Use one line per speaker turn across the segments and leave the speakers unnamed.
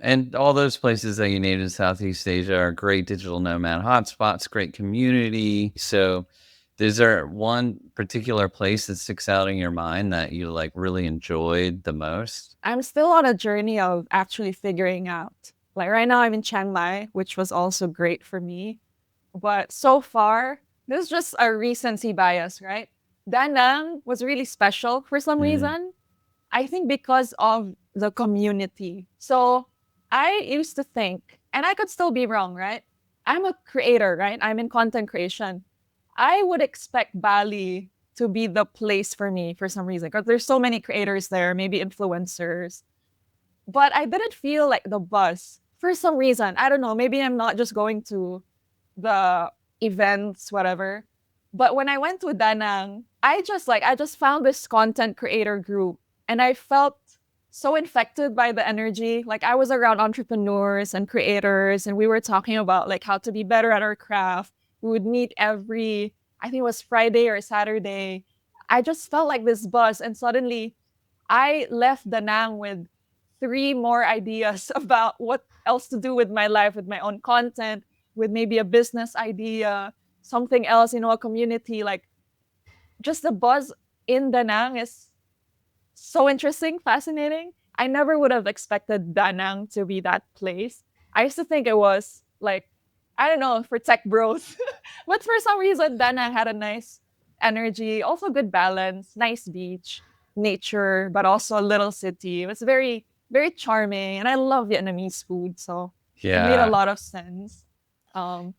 And all those places that you named in Southeast Asia are great digital nomad hotspots, great community. So, is there one particular place that sticks out in your mind that you like really enjoyed the most?
I'm still on a journey of actually figuring out. Like right now, I'm in Chiang Mai, which was also great for me. But so far, this is just a recency bias, right? Da Nang was really special for some
Mm,
reason. I think because of the community. So I used to think, and I could still be wrong, right? I'm a creator, right? I'm in content creation. I would expect Bali to be the place for me for some reason because there's so many creators there, maybe influencers. But I didn't feel like the buzz for some reason. I don't know. Maybe I'm not just going to the events, whatever. But when I went to Danang, I just found this content creator group and I felt so infected by the energy. Like I was around entrepreneurs and creators and we were talking about like how to be better at our craft. We would meet every I think it was Friday or Saturday. I just felt like this buzz and suddenly I left Danang with three more ideas about what else to do with my life, with my own content, with maybe a business idea, something else, a community. Like just the buzz in Danang is so interesting, fascinating. I never would have expected Danang to be that place. I used to think it was like, I don't know, for tech bros. But for some reason, Danang had a nice energy, also good balance, nice beach, nature, but also a little city. It was very, very charming. And I love Vietnamese food. So it made a
yeah.
lot of sense.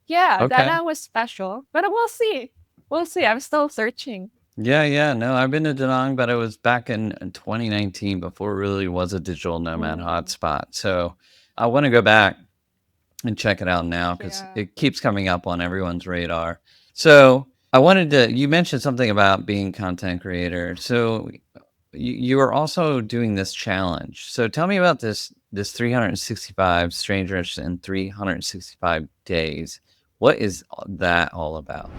Yeah,
Okay.
Danang was special, but we'll see. We'll see. I'm still searching.
Yeah, yeah. No, I've been to Da Nang, but it was back in 2019 before it really was a digital nomad
Mm,
hotspot. So I want to go back and check it out now because
yeah.
it keeps coming up on everyone's radar. So I wanted to, you mentioned something about being content creator. So you are also doing this challenge. So tell me about this 365 strangers in 365 days. What is that all about?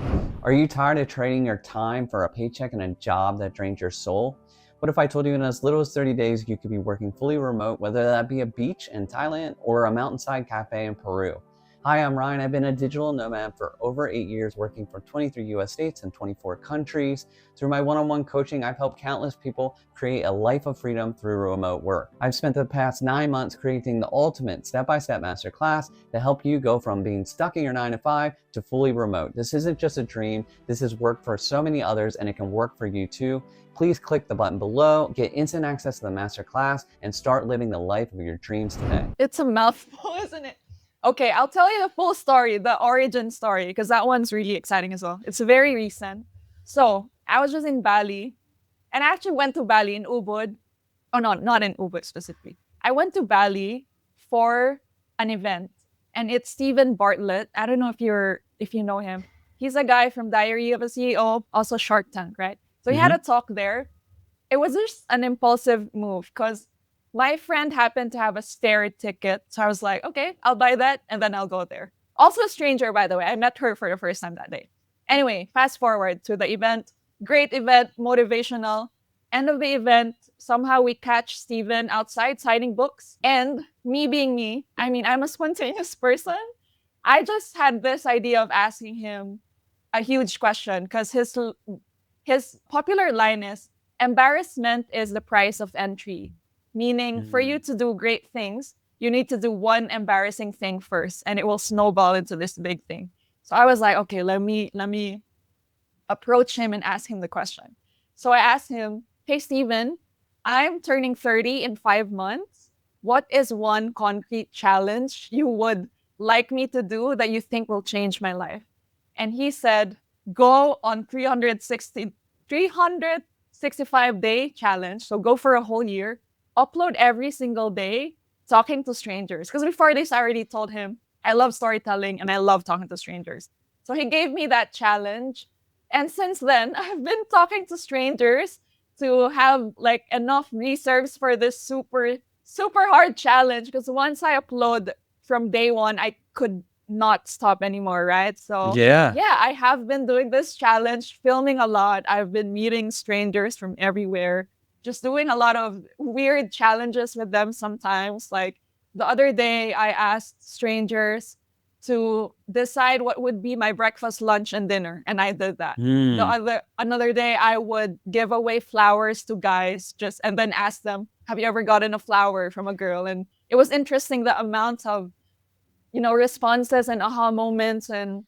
Are you tired of trading your time for a paycheck and a job that drains your soul? What if I told you in as little as 30 days you could be working fully remote, whether that be a beach in Thailand or a mountainside cafe in Peru? Hi, I'm Ryan. I've been a digital nomad for over 8 years, working for 23 US states and 24 countries. Through my one on one coaching, I've helped countless people create a life of freedom through remote work. I've spent the past 9 months creating the ultimate step by step masterclass to help you go from being stuck in your 9 to 5 to fully remote. This isn't just a dream, this has worked for so many others and it can work for you too. Please click the button below, get instant access to the masterclass, and start living the life of your dreams today.
It's a mouthful, isn't it? Okay, I'll tell you the full story, the origin story, because that one's really exciting as well. It's very recent. So I was just in Bali, and I actually went to Bali in Ubud. Oh no, not in Ubud specifically. I went to Bali for an event, and it's Steven Bartlett. I don't know if you know him. He's a guy from Diary of a CEO, also Shark Tank, right? So he had a
Mm-hmm.
talk there. It was just an impulsive move because my friend happened to have a stair ticket. So I was like, okay, I'll buy that and then I'll go there. Also, a stranger, by the way. I met her for the first time that day. Anyway, fast forward to the event. Great event, motivational. End of the event, somehow we catch Steven outside signing books. And me being me, I mean, I'm a spontaneous person. I just had this idea of asking him a huge question because his popular line is embarrassment is the price of entry, meaning for you
Mm.
to do great things, you need to do one embarrassing thing first and it will snowball into this big thing. So I was like, okay, let me approach him and ask him the question. So I asked him, hey Steven, I'm turning 30 in 5 months. What is one concrete challenge you would like me to do that you think will change my life? And he said, go on 365 day challenge. So go for a whole year, upload every single day, talking to strangers. Because before this, I already told him I love storytelling and I love talking to strangers. So he gave me that challenge. And since then, I've been talking to strangers to have like enough reserves for this super, super hard challenge. Because once I upload from day one, I could not stop anymore, right? So
Yeah.
yeah, I have been doing this challenge, filming a lot. I've been meeting strangers from everywhere, just doing a lot of weird challenges with them sometimes, like The other day, I asked strangers to decide what would be my breakfast, lunch, and dinner, and I did that.
Hmm.
Another day, I would give away flowers to guys, just and then ask them, "Have you ever gotten a flower from a girl?" And it was interesting the amount of responses and aha moments and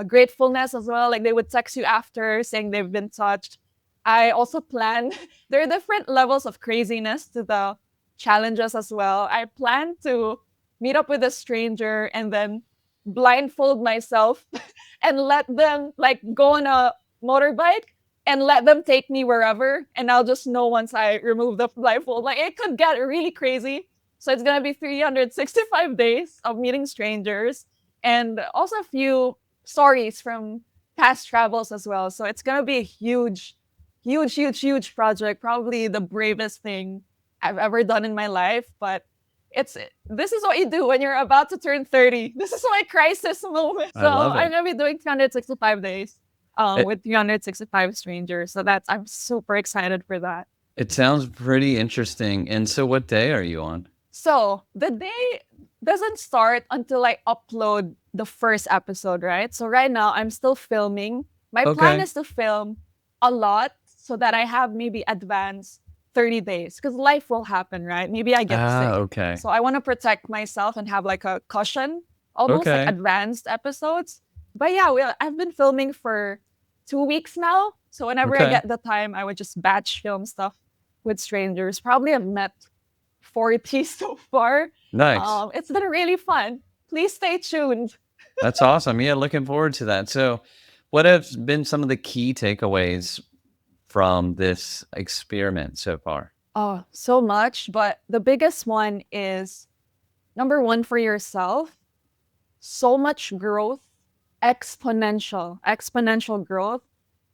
gratefulness as well. Like they would text you after saying they've been touched. I also plan, there are different levels of craziness to the challenges as well. I plan to meet up with a stranger and then blindfold myself and let them like go on a motorbike and let them take me wherever. And I'll just know once I remove the blindfold. Like it could get really crazy. So it's gonna be 365 days of meeting strangers and also a few stories from past travels as well. So it's gonna be a huge, huge, huge, huge project. Probably the bravest thing I've ever done in my life. But this is what you do when you're about to turn 30. This is my crisis moment.
I
So
love
I'm
it.
gonna be doing 365 days
It
with 365 strangers. So I'm super excited for that.
it sounds pretty interesting. And so what day are you on?
So the day doesn't start until I upload the first episode, right? So right now I'm still filming. My plan
Okay.
is to film a lot so that I have maybe advance 30 days because life will happen, right? Maybe I get
Ah,
sick.
okay.
So I want to protect myself and have like a cushion, almost like
Okay.
advanced episodes. But yeah, I've been filming for 2 weeks now. So whenever I
Okay.
get the time, I would just batch film stuff with strangers. Probably I've met 40 so far.
Nice.
It's been really fun. Please stay tuned.
That's awesome. Yeah, looking forward to that. So, what have been some of the key takeaways from this experiment so far?
Oh, so much. But the biggest one is number one for yourself. So much growth, exponential growth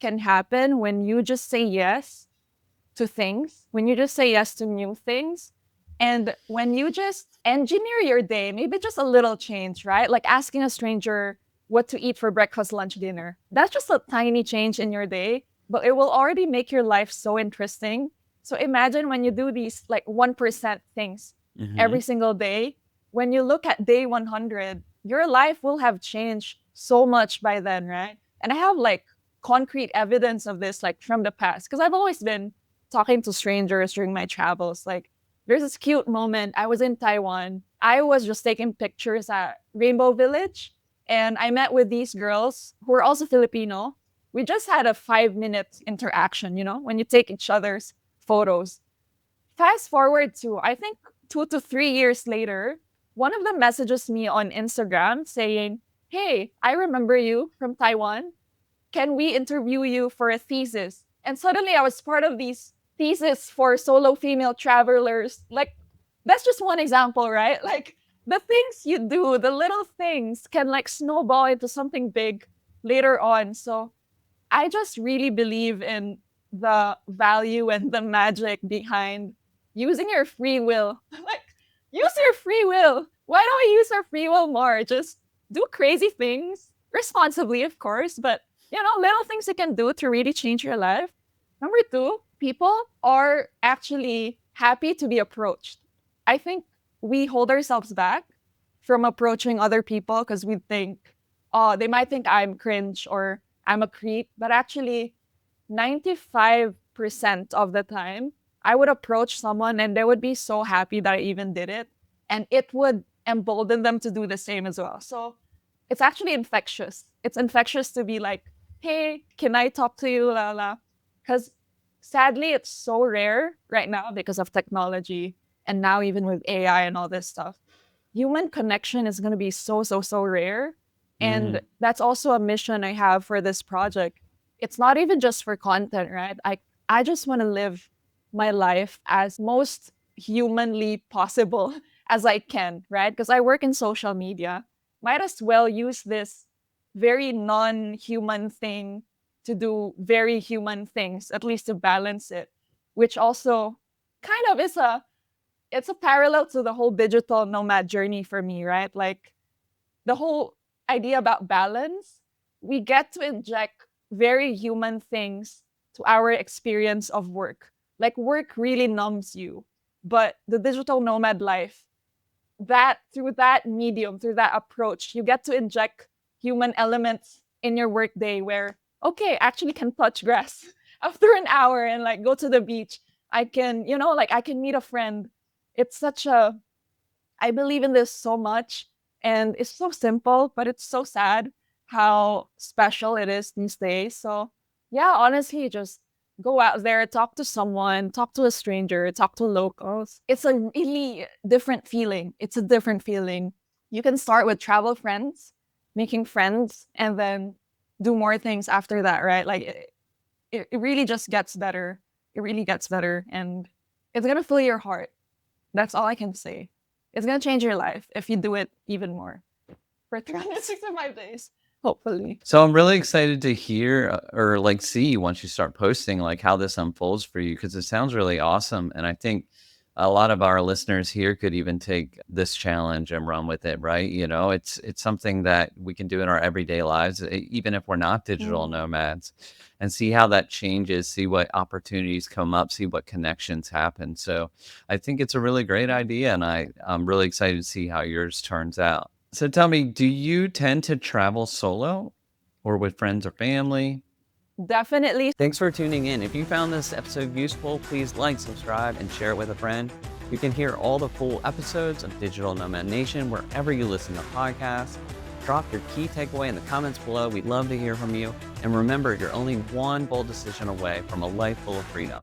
can happen when you just say yes to things, when you just say yes to new things, and when you just engineer your day, maybe just a little change, right? Like asking a stranger what to eat for breakfast, lunch, dinner. That's just a tiny change in your day, but it will already make your life so interesting. So imagine when you do these like 1% things every
Mhm.
single day, when you look at day 100, your life will have changed so much by then, right? And I have like concrete evidence of this, like from the past, because I've always been talking to strangers during my travels. Like, there's this cute moment. I was in Taiwan. I was just taking pictures at Rainbow Village, and I met with these girls who are also Filipino. We just had a 5 minute interaction, when you take each other's photos. Fast forward to, I think, 2 to 3 years later, one of them messages me on Instagram saying, "Hey, I remember you from Taiwan. Can we interview you for a thesis?" And suddenly I was part of these thesis for solo female travelers. Like, that's just one example, right? Like, the things you do, the little things can like snowball into something big later on. So I just really believe in the value and the magic behind using your free will. Like, use your free will. Why don't we use our free will more? Just do crazy things responsibly, of course, but little things you can do to really change your life. Number two, people are actually happy to be approached. I think we hold ourselves back from approaching other people because we think, oh, they might think I'm cringe or I'm a creep. But actually, 95% of the time, I would approach someone and they would be so happy that I even did it. And it would embolden them to do the same as well. So it's actually infectious. It's infectious to be like, hey, can I talk to you? La la. Because sadly, it's so rare right now because of technology. And now, even with AI and all this stuff, human connection is going to be so, so, so rare. And
Mhm.
that's also a mission I have for this project. It's not even just for content, right? I just want to live my life as most humanly possible as I can, right? Because I work in social media. Might as well use this very non-human thing to do very human things, at least to balance it, which also kind of is a parallel to the whole digital nomad journey for me, right? Like the whole idea about balance, we get to inject very human things to our experience of work. Like work really numbs you, but the digital nomad life through that medium, through that approach, you get to inject human elements in your workday where, okay, I actually can touch grass after an hour and like go to the beach. I can, like I can meet a friend. It's such a, I believe in this so much. And it's so simple, but it's so sad how special it is these days. So, yeah, honestly, just go out there, talk to someone, talk to a stranger, talk to locals. It's a really different feeling. It's a different feeling. You can start with travel friends, making friends, and then do more things after that, right? Like it really just gets better. It really gets better. And it's going to fill your heart. That's all I can say. It's going to change your life if you do it even more for 365 days, hopefully.
So I'm really excited to hear or like see once you start posting like how this unfolds for you because it sounds really awesome. And I think a lot of our listeners here could even take this challenge and run with it, right? It's something that we can do in our everyday lives, even if we're not digital
Mm.
nomads, and see how that changes, see what opportunities come up, see what connections happen. So I think it's a really great idea, and I'm really excited to see how yours turns out. So tell me, do you tend to travel solo or with friends or family?
Definitely.
Thanks for tuning in. If you found this episode useful, please like, subscribe, and share it with a friend. You can hear all the full episodes of Digital Nomad Nation wherever you listen to podcasts. Drop your key takeaway in the comments below. We'd love to hear from you. And remember, you're only one bold decision away from a life full of freedom.